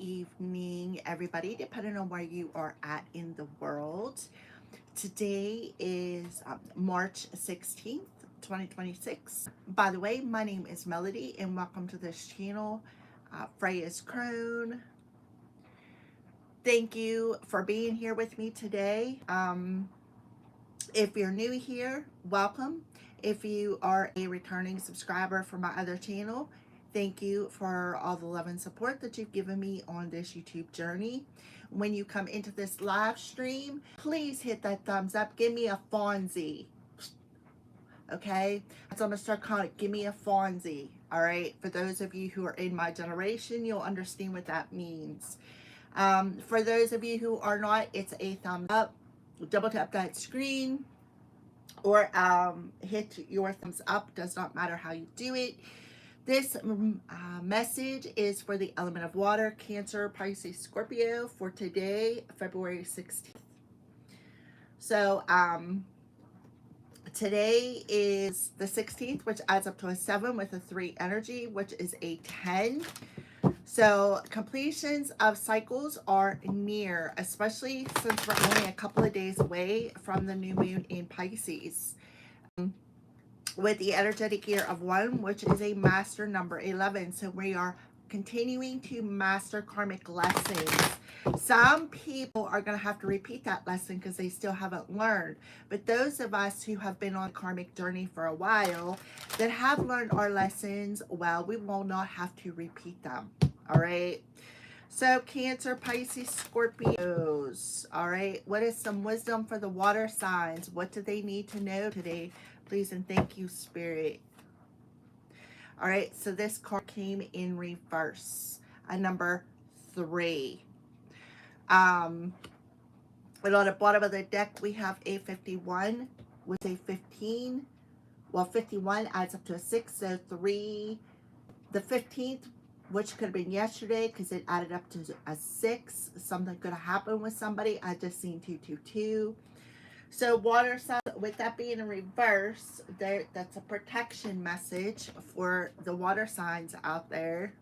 evening, everybody, depending on where you are at in the world. Today is March 16th, 2026. By the way, my name is Melody, and welcome to this channel, Freya's Crone. Thank you for being here with me today. If you're new here, welcome. If you are a returning subscriber for my other channel, thank you for all the love and support that you've given me on this YouTube journey. When you come into this live stream, please hit that thumbs up. Give me a Fonzie. Okay? So I'm going to start calling it, give me a Fonzie. All right? For those of you who are in my generation, you'll understand what that means. For those of you who are not, it's a thumbs up. Double tap that screen or hit your thumbs up. Does not matter how you do it. This message is for the element of water, Cancer, Pisces, Scorpio for today, February 16th. So today is the 16th, which adds up to a 7 with a 3 energy, which is a 10. So completions of cycles are near, especially since we're only a couple of days away from the new moon in Pisces. With the energetic year of 1, which is a master number 11. So we are continuing to master karmic lessons. Some people are going to have to repeat that lesson because they still haven't learned. But those of us who have been on a karmic journey for a while that have learned our lessons, well, we will not have to repeat them. All right. So Cancer, Pisces, Scorpios. All right. What is some wisdom for the water signs? What do they need to know today? Please and thank you, Spirit. All right. So this card came in reverse. A number 3. And on the bottom of the deck, we have a 51 with a 15. Well, 51 adds up to a 6. So 3, the 15th, which could have been yesterday because it added up to a 6. Something could have happened with somebody. I just seen 222. So water signs, with that being in reverse, that's a protection message for the water signs out there.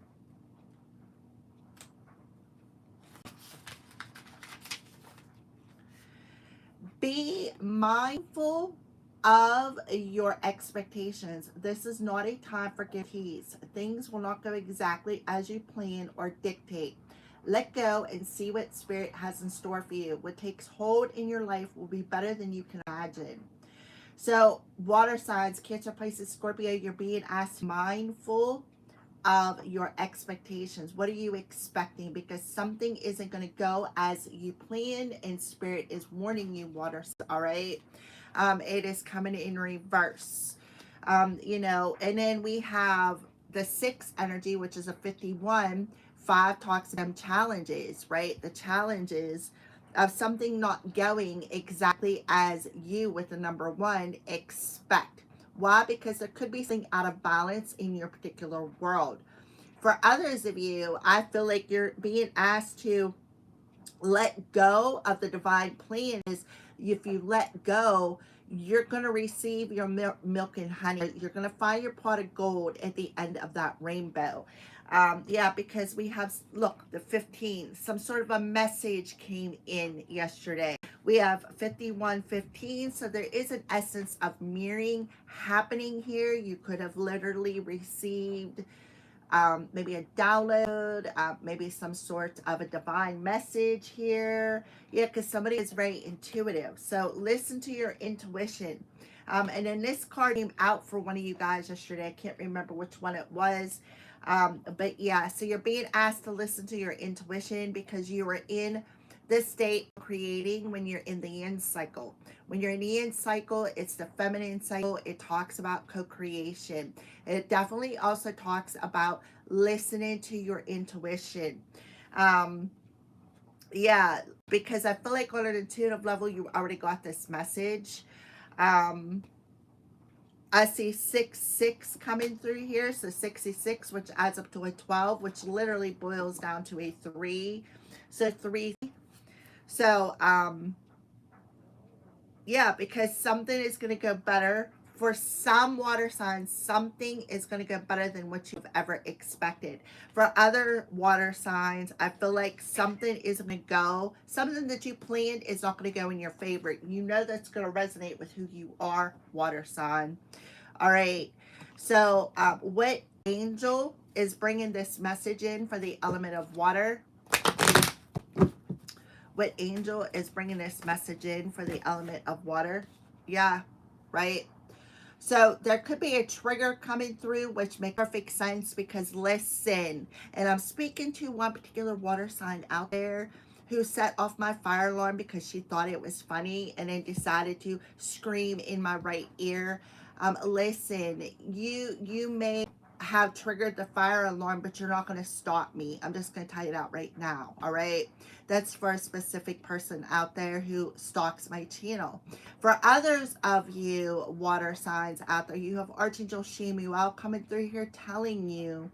Be mindful of your expectations. This is not a time for guarantees. Things will not go exactly as you plan or dictate. Let go and see what Spirit has in store for you. What takes hold in your life will be better than you can imagine. So, water signs, Cancer, Pisces, Scorpio, you're being asked mindful of your expectations. What are you expecting? Because something isn't going to go as you planned, and Spirit is warning you, water signs, all right? It is coming in reverse. And then we have the 6 energy, which is a 51. 5 talks about challenges, right? The challenges of something not going exactly as you with the number 1 expect. Why? Because there could be something out of balance in your particular world. For others of you, I feel like you're being asked to let go of the divine plan. Is if you let go, you're going to receive your milk and honey. You're going to find your pot of gold at the end of that rainbow. Yeah, because we have, look, the 15, some sort of a message came in yesterday. We have 5115, so there is an essence of mirroring happening here. You could have literally received maybe a download, maybe some sort of a divine message here. Yeah, because somebody is very intuitive. So listen to your intuition. And then this card came out for one of you guys yesterday. I can't remember which one it was. But yeah, so you're being asked to listen to your intuition because you are in this state of creating when you're in the yin cycle. When you're in the yin cycle, it's the feminine cycle. It talks about co-creation. It definitely also talks about listening to your intuition. Yeah, because I feel like on an intuitive level, you already got this message. I see 6 coming through here. So 66, which adds up to a 12, which literally boils down to a 3. So 3. So, yeah, because something is going to go better For some water signs, something is going to go better than what you've ever expected. For other water signs, I feel like something is going to go, something that you planned is not going to go in your favor. You know that's going to resonate with who you are, water sign. All right. So, what angel is bringing this message in for the element of water? What angel is bringing this message in for the element of water? Yeah, right. So there could be a trigger coming through, which makes perfect sense because listen, and I'm speaking to one particular water sign out there who set off my fire alarm because she thought it was funny and then decided to scream in my right ear. Listen, you may have triggered the fire alarm, but you're not going to stop me. I'm just going to tell you that right now. All right. That's for a specific person out there who stalks my channel. For others of you water signs out there, you have Archangel Shemuel coming through here telling you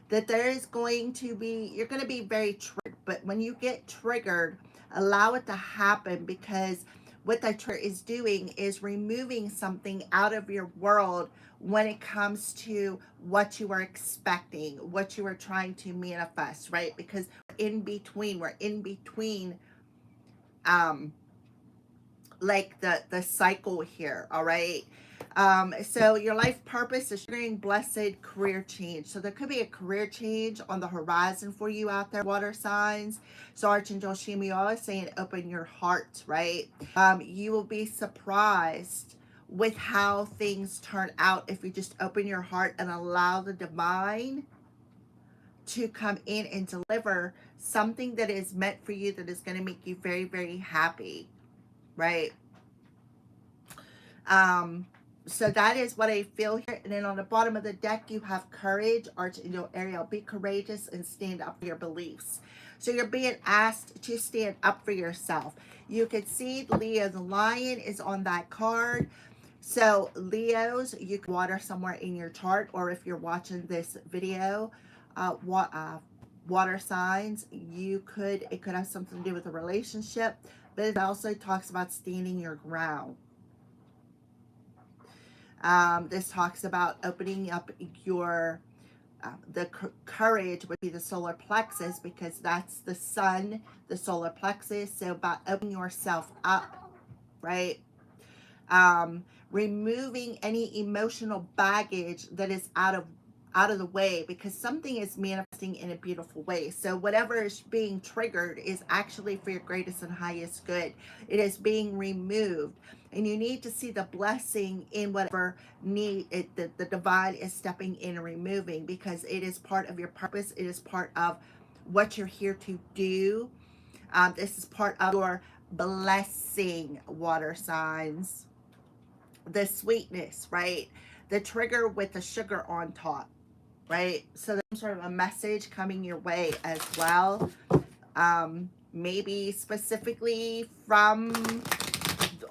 that there is going to be, you're going to be very triggered. But when you get triggered, allow it to happen, because what that trigger is doing is removing something out of your world when it comes to what you are expecting, what you are trying to manifest, right? Because we're in between like the cycle here. All right. So your life purpose is sharing blessed career change. So there could be a career change on the horizon for you out there, water signs. So Archangel Shemuel is saying open your heart, right? You will be surprised with how things turn out if you just open your heart and allow the divine to come in and deliver something that is meant for you, that is going to make you very, very happy, right? So that is what I feel here. And then on the bottom of the deck, you have courage, Archangel Ariel. Be courageous and stand up for your beliefs. So you're being asked to stand up for yourself. You can see Leo the lion is on that card. So Leos, you can water somewhere in your chart, or if you're watching this video, water signs, it could have something to do with a relationship, but it also talks about standing your ground. This talks about opening up your, the courage would be the solar plexus, because that's the sun, the solar plexus. So about opening yourself up, right? Removing any emotional baggage that is out of the way, because something is manifesting in a beautiful way. So whatever is being triggered is actually for your greatest and highest good. It is being removed, and you need to see the blessing in whatever the divine is stepping in and removing, because it is part of your purpose. It is part of what you're here to do. This is part of your blessing, water signs. The sweetness, right? The trigger with the sugar on top, right? So there's sort of a message coming your way as well. Maybe specifically from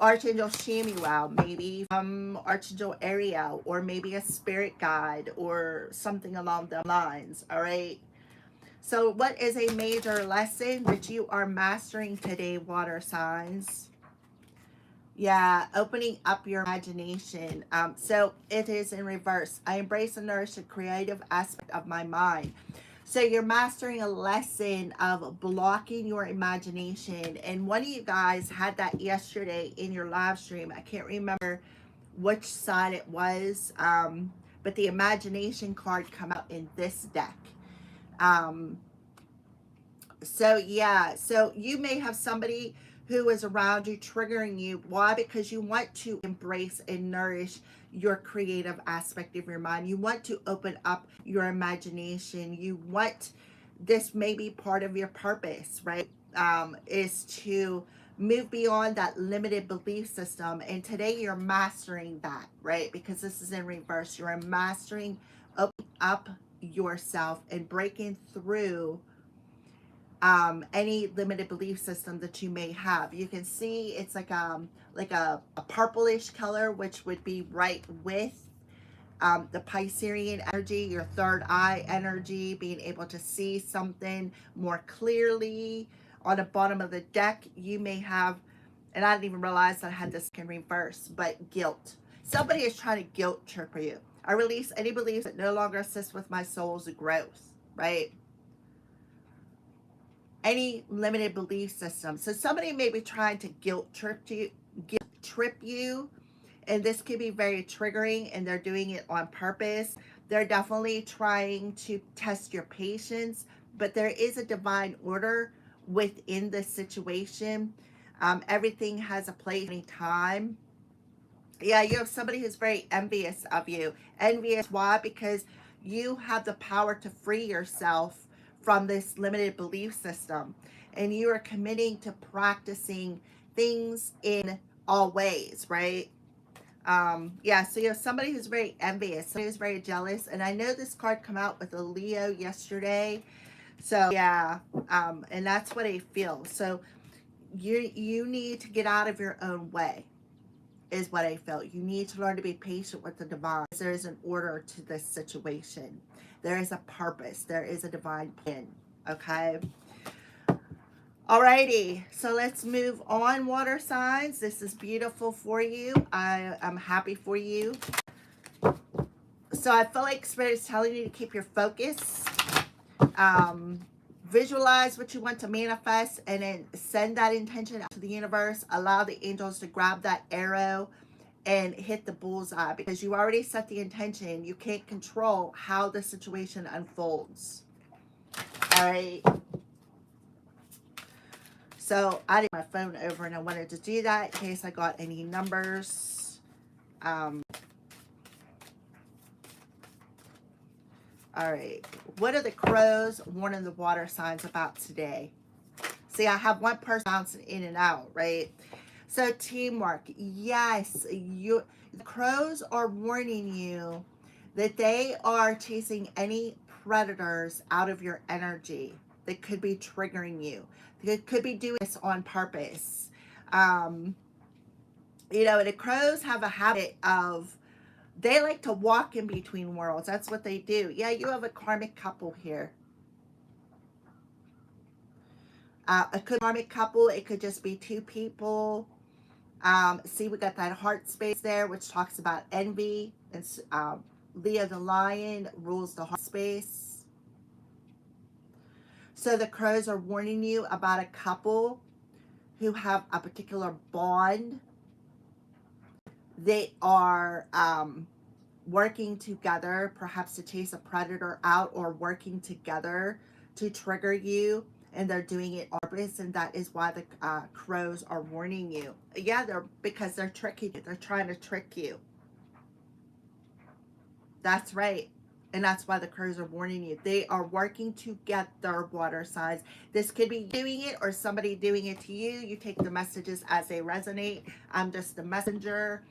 Archangel Shemuel, maybe from Archangel Ariel, or maybe a spirit guide or something along those lines. All right. So what is a major lesson that you are mastering today, water signs? Yeah, opening up your imagination. So it is in reverse. I embrace and nourish the creative aspect of my mind. So you're mastering a lesson of blocking your imagination. And one of you guys had that yesterday in your live stream. I can't remember which side it was, but the imagination card come out in this deck. So yeah, so you may have somebody who is around you triggering you. Why? Because you want to embrace and nourish your creative aspect of your mind. You want to open up your imagination. You want, this may be part of your purpose, right? Is to move beyond that limited belief system. And today you're mastering that, right? Because this is in reverse. You're mastering opening up yourself and breaking through any limited belief system that you may have. You can see it's like a purplish color, which would be right with the Piscean energy, your third eye energy, being able to see something more clearly. On the bottom of the deck, you may have, and I didn't even realize that I had this in reverse, but guilt. Somebody is trying to guilt trip you. I release any beliefs that no longer assist with my soul's growth, right? Any limited belief system. So somebody may be trying to guilt trip you, and this could be very triggering, and they're doing it on purpose. They're definitely trying to test your patience, but there is a divine order within the situation. Everything has a place and time. Yeah, you have somebody who's very envious of you. Envious, why? Because you have the power to free yourself from this limited belief system. And you are committing to practicing things in all ways, right? Yeah, so you have somebody who's very envious, somebody who's very jealous. And I know this card come out with a Leo yesterday. So yeah, and that's what I feel. So you need to get out of your own way, is what I felt. You need to learn to be patient with the divine. There is an order to this situation. There is a purpose. There is a divine plan. Okay. Alrighty. So let's move on, water signs. This is beautiful for you. I am happy for you. So I feel like Spirit is telling you to keep your focus. Visualize what you want to manifest, and then send that intention out to the universe. Allow the angels to grab that arrow and hit the bullseye, because you already set the intention. You can't control how the situation unfolds. All right. So I did my phone over, and I wanted to do that in case I got any numbers. All right. What are the crows warning the water signs about today? See, I have one person bouncing in and out, right? So teamwork. Yes, the crows are warning you that they are chasing any predators out of your energy that could be triggering you. They could be doing this on purpose. You know, the crows have a habit of, they like to walk in between worlds. That's what they do. Yeah, you have a karmic couple here. A karmic couple, it could just be two people. See, we got that heart space there, which talks about envy. And Leo the lion rules the heart space. So the crows are warning you about a couple who have a particular bond. They are working together, perhaps to chase a predator out, or working together to trigger you, and they're doing it on purpose, and that is why the crows are warning you. Yeah, because they're tricking you. They're trying to trick you. That's right. And that's why the crows are warning you. They are working together, water signs. This could be doing it, or somebody doing it to you. You take the messages as they resonate. I'm just the messenger.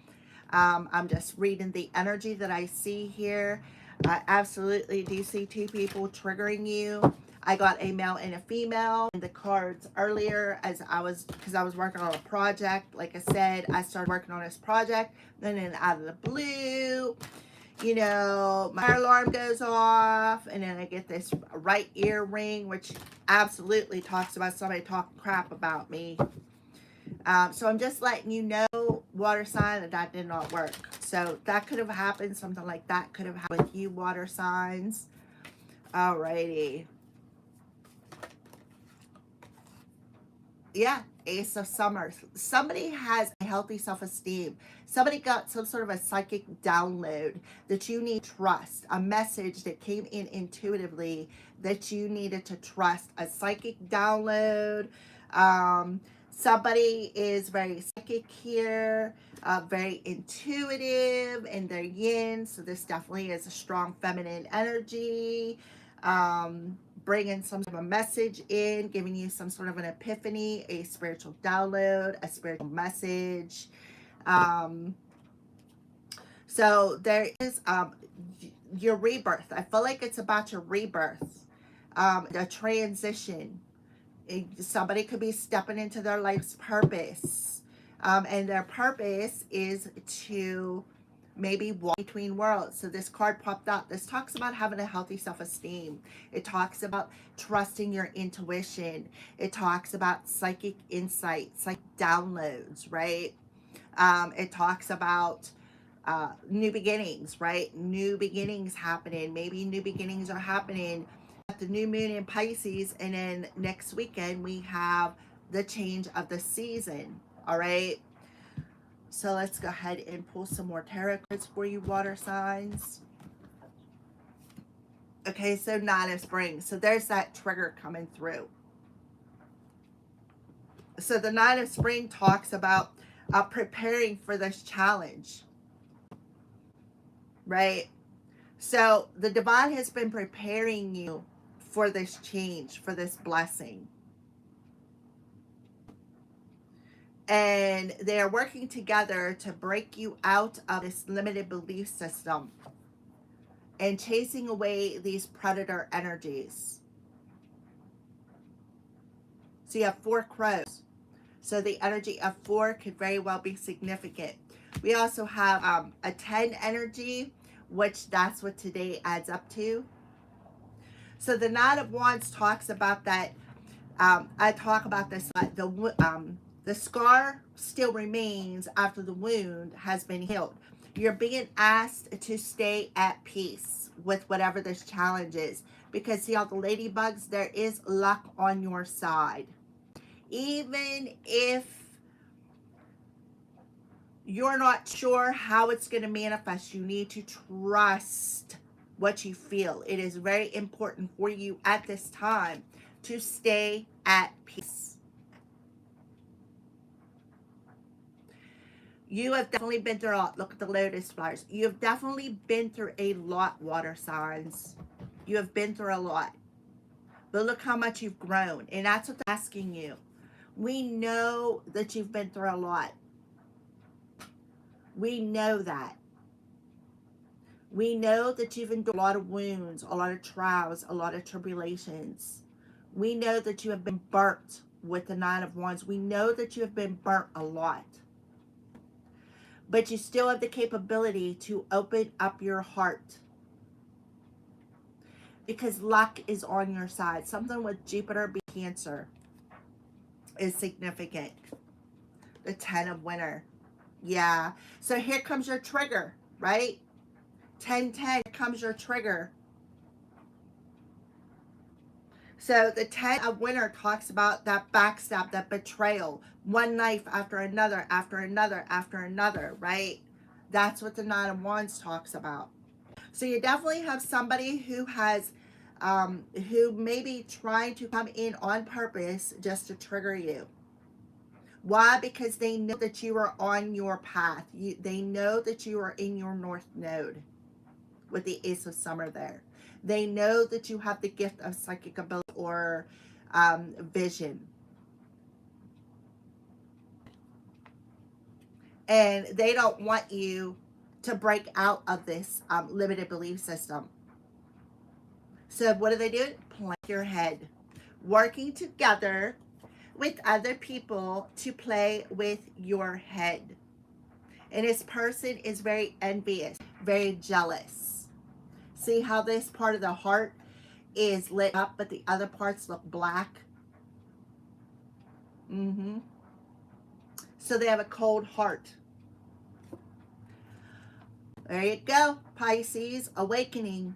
I'm just reading the energy that I see here. I absolutely do see two people triggering you. I got a male and a female in the cards earlier, because I was working on a project. Like I said, I started working on this project, and then out of the blue, you know, my alarm goes off, and then I get this right ear ring, which absolutely talks about somebody talking crap about me. So I'm just letting you know, water sign, that did not work. So that could have happened. Something like that could have happened with you, water signs. Alrighty. Yeah, Ace of Summers. Somebody has a healthy self-esteem. Somebody got some sort of a psychic download that you need to trust. A message that came in intuitively that you needed to trust. A psychic download. Somebody is very psychic here, very intuitive in their yin. So this definitely is a strong feminine energy. Bringing some sort of a message in, giving you some sort of an epiphany, a spiritual download, a spiritual message. So there is your rebirth. I feel like it's about your rebirth, the transition. Somebody could be stepping into their life's purpose, and their purpose is to maybe walk between worlds. So this card popped out. This talks about having a healthy self-esteem. It talks about trusting your intuition. It talks about psychic insights, like downloads, right? It talks about new beginnings, right? New beginnings happening. Maybe new beginnings are happening at the new moon in Pisces, and then next weekend we have the change of the season. All right. So let's go ahead and pull some more tarot cards for you, water signs. Okay, so Nine of Spring. So there's that trigger coming through. So the Nine of Spring talks about preparing for this challenge, right? So the divine has been preparing you for this change, for this blessing. And they are working together to break you out of this limited belief system and chasing away these predator energies. So you have 4 crows. So the energy of 4 could very well be significant. We also have a 10 energy, which that's what today adds up to. So the Nine of Wands talks about that. I talk about this, the scar still remains after the wound has been healed. You're being asked to stay at peace with whatever this challenge is. Because see all the ladybugs, there is luck on your side. Even if you're not sure how it's going to manifest, you need to trust what you feel. It is very important for you at this time to stay at peace. You have definitely been through a lot. Look at the lotus flowers. You have definitely been through a lot, water signs. You have been through a lot. But look how much you've grown. And that's what they're asking you. We know that you've been through a lot. We know that. We know that you've endured a lot of wounds, a lot of trials, a lot of tribulations. We know that you have been burnt with the Nine of Wands. We know that you have been burnt a lot. But you still have the capability to open up your heart. Because luck is on your side. Something with Jupiter being Cancer is significant. The 10 of Winter. Yeah. So here comes your trigger, right? 10-10 comes your trigger. So the 10 of Winter talks about that backstab, that betrayal. One knife after another, after another, after another, right? That's what the Nine of Wands talks about. So you definitely have somebody who has, who may be trying to come in on purpose just to trigger you. Why? Because they know that you are on your path. They know that you are in your North Node with the Ace of Summer there. They know that you have the gift of psychic ability or vision. And they don't want you to break out of this limited belief system. So what do they do? Plant your head. Working together with other people to play with your head. And this person is very envious, very jealous. See how this part of the heart is lit up, but the other parts look black? So they have a cold heart. There you go, Pisces, awakening.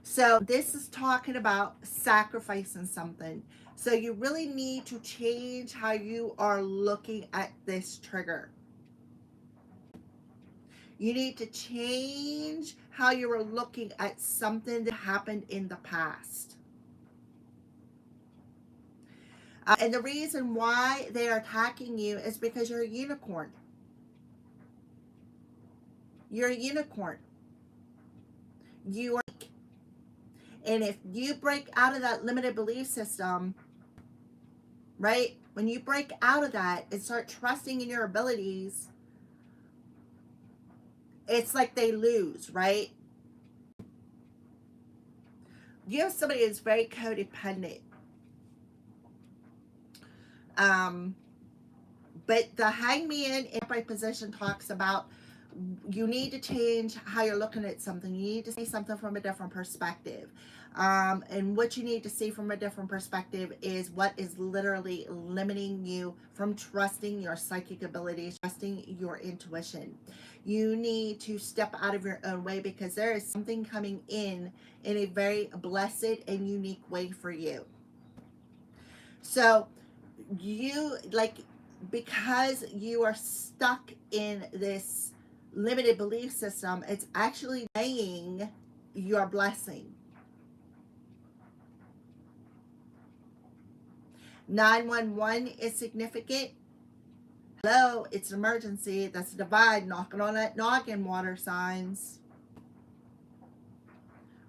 So this is talking about sacrificing something. So you really need to change how you are looking at this trigger. You need to change how you are looking at something that happened in the past. And the reason why they are attacking you is because you're a unicorn. You're a unicorn. You are. And if you break out of that limited belief system, right? When you break out of that and start trusting in your abilities, it's like they lose, right? You have somebody who's very codependent. But the Hangman in upright position talks about you need to change how you're looking at something. You need to see something from a different perspective. And what you need to see from a different perspective is what is literally limiting you from trusting your psychic abilities, trusting your intuition. You need to step out of your own way because there is something coming in a very blessed and unique way for you. So you like, because you are stuck in this limited belief system, it's actually delaying your blessing. 911 is significant. Hello, it's an emergency. That's a divide knocking on that noggin, water signs.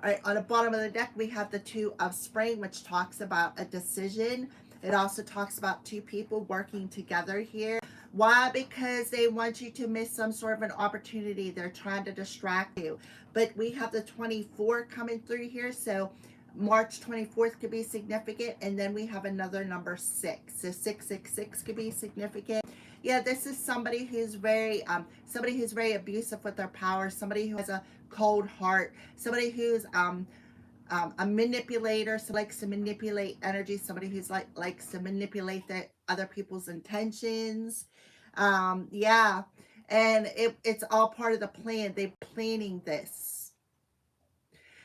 All right, on the bottom of the deck, we have the Two of Spring, which talks about a decision. It also talks about two people working together here. Why? Because they want you to miss some sort of an opportunity. They're trying to distract you. But we have the 24 coming through here, so March 24th could be significant. And then we have another number 6. So 666 could be significant. Yeah, this is somebody who's very abusive with their power, somebody who has a cold heart, somebody who's a manipulator, so likes to manipulate energy, somebody who's likes to manipulate the other people's intentions. Yeah, and it's all part of the plan. They're planning this.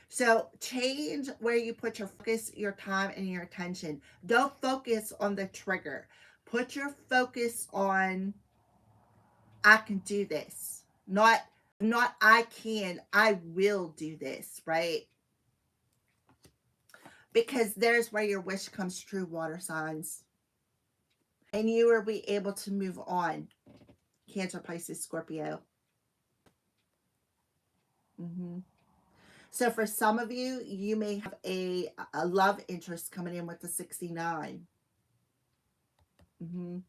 So change where you put your focus, your time, and your attention. Don't focus on the trigger. Put your focus on, I can do this. Not I can, I will do this, right? Because there's where your wish comes true, water signs. And you will be able to move on. Cancer, Pisces, Scorpio. Mm-hmm. So for some of you, you may have a love interest coming in with the 69. Mm-hmm.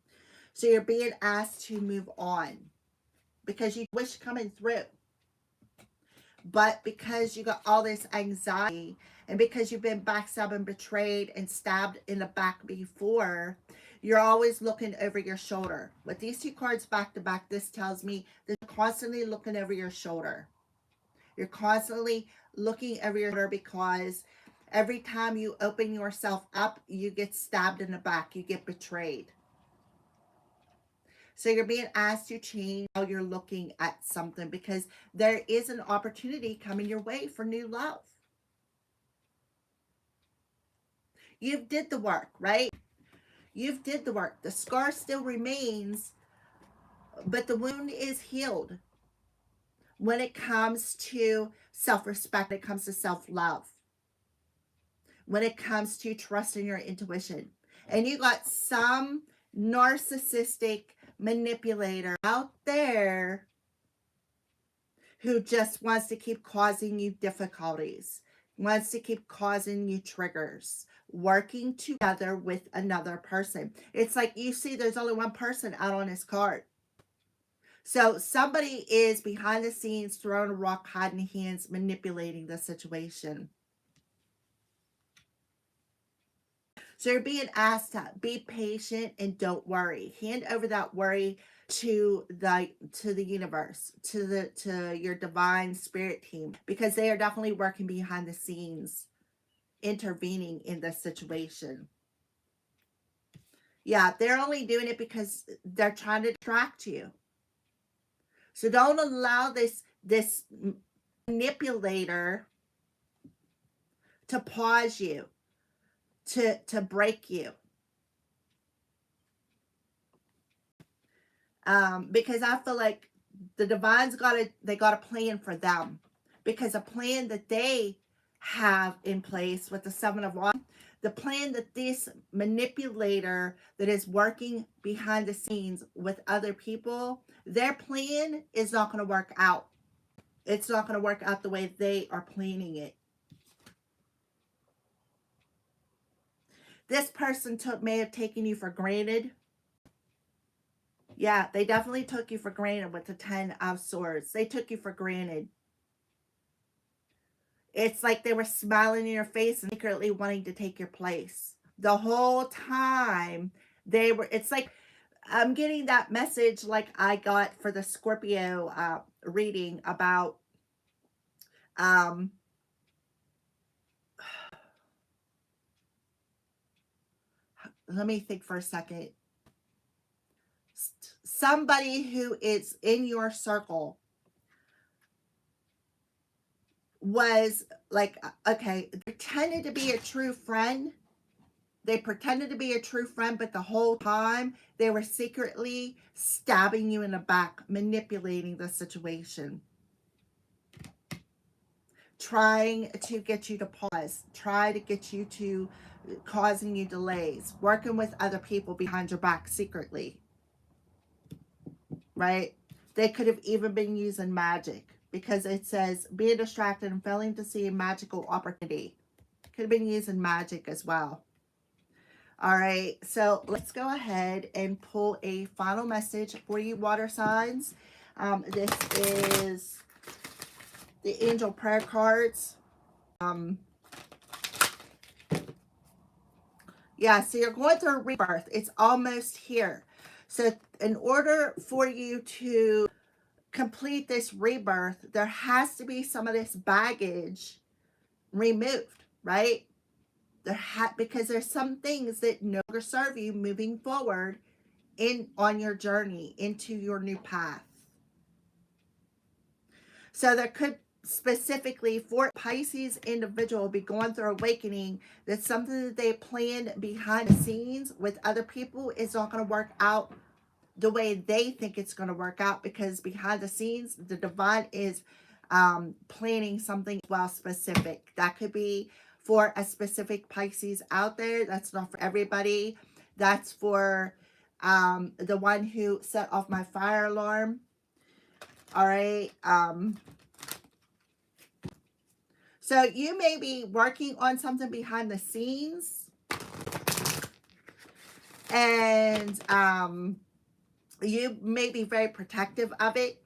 So you're being asked to move on because you wish coming through. But because you got all this anxiety and because you've been backstabbed and betrayed and stabbed in the back before, you're always looking over your shoulder. With these two cards back to back, this tells me that you're constantly looking over your shoulder. You're constantly looking over your shoulder because every time you open yourself up, you get stabbed in the back. You get betrayed. So you're being asked to change how you're looking at something because there is an opportunity coming your way for new love. You've did the work, right? You've did the work. The scar still remains, but the wound is healed when it comes to self-respect, when it comes to self-love, when it comes to trusting your intuition. And you got some narcissistic manipulator out there who just wants to keep causing you difficulties, wants to keep causing you triggers, working together with another person. It's like you see there's only one person out on this card. So somebody is behind the scenes, throwing a rock, hiding hands, manipulating the situation. So you're being asked to be patient and don't worry. Hand over that worry to the universe, to your divine spirit team, because they are definitely working behind the scenes, intervening in this situation. Yeah, they're only doing it because they're trying to distract you. So don't allow this manipulator to pause you, to break you. Because I feel like the divine's got a plan for them, because a plan that they have in place with the 7 of Wands, the plan that this manipulator that is working behind the scenes with other people, their plan is not going to work out. It's not going to work out the way they are planning it. This person may have taken you for granted. Yeah, they definitely took you for granted with the 10 of Swords. They took you for granted. It's like they were smiling in your face and secretly wanting to take your place. The whole time they were, it's like, I'm getting that message like I got for the Scorpio reading about, let me think for a second. Somebody who is in your circle was like, okay, they pretended to be a true friend. They pretended to be a true friend, but the whole time they were secretly stabbing you in the back, manipulating the situation, trying to get you to pause, try to get you to causing you delays, working with other people behind your back secretly, right? They could have even been using magic, because it says being distracted and failing to see a magical opportunity. Could have been using magic as well. All right, so let's go ahead and pull a final message for you, water signs. This is the angel prayer cards. Yeah, so you're going through a rebirth. It's almost here. So in order for you to complete this rebirth, there has to be some of this baggage removed, right? Because there's some things that no longer serve you moving forward on your journey into your new path. So there could specifically for Pisces individual be going through awakening that something that they planned behind the scenes with other people is not going to work out the way they think it's going to work out, because behind the scenes the divine is planning something well specific. That could be for a specific Pisces out there. That's not for everybody. That's for the one who set off my fire alarm. All right. So you may be working on something behind the scenes, and you may be very protective of it.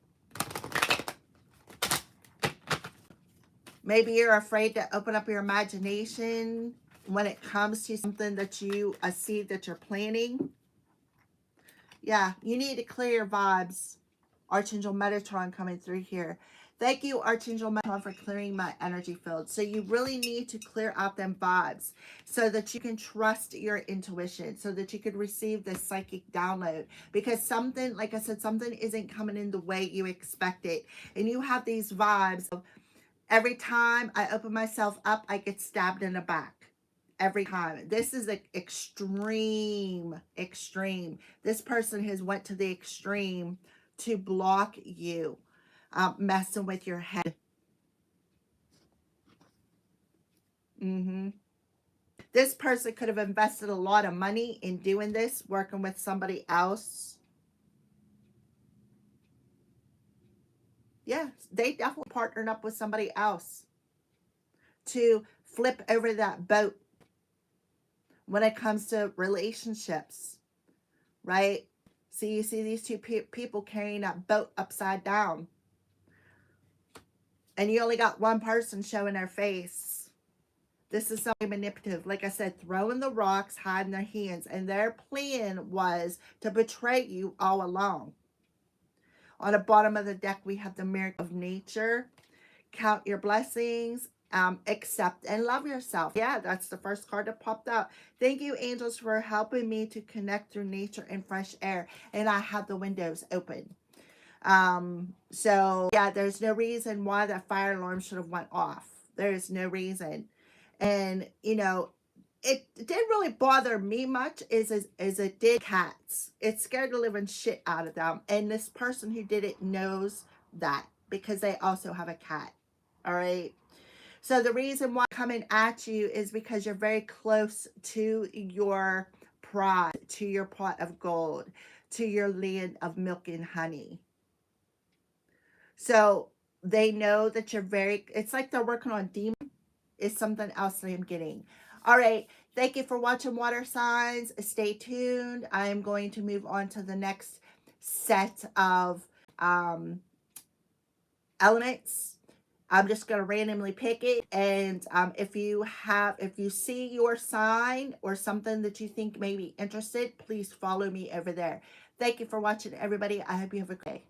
Maybe you're afraid to open up your imagination when it comes to something that a seed that you're planting. Yeah, you need to clear your vibes. Archangel Metatron coming through here. Thank you, Archangel Metatron, for clearing my energy field. So you really need to clear out them vibes so that you can trust your intuition, so that you could receive this psychic download. Because something, like I said, something isn't coming in the way you expect it. And you have these vibes of every time I open myself up, I get stabbed in the back. Every time. This is like extreme. This person has went to the extreme to block you, messing with your head. This person could have invested a lot of money in doing this, working with somebody else. Yeah, they definitely partnered up with somebody else to flip over that boat when it comes to relationships, right? So you see these two people carrying that boat upside down, and you only got one person showing their face. This is something manipulative. Like I said, throwing the rocks, hiding their hands, and their plan was to betray you all along. On the bottom of the deck, we have the miracle of nature. Count your blessings. Accept and love yourself. Yeah, that's the first card that popped out. Thank you, angels, for helping me to connect through nature and fresh air. And I have the windows open. So yeah, there's no reason why that fire alarm should have went off. There's no reason. And you know, it didn't really bother me much as it did cats. It scared the living shit out of them. And this person who did it knows that, because they also have a cat. All right. So the reason why I'm coming at you is because you're very close to your pride, to your pot of gold, to your land of milk and honey. So they know that you're it's like they're working on demon. Is something else that I'm getting. All right. Thank you for watching, water signs. Stay tuned. I'm going to move on to the next set of elements. I'm just going to randomly pick it. And if you see your sign or something that you think may be interested, please follow me over there. Thank you for watching, everybody. I hope you have a great day.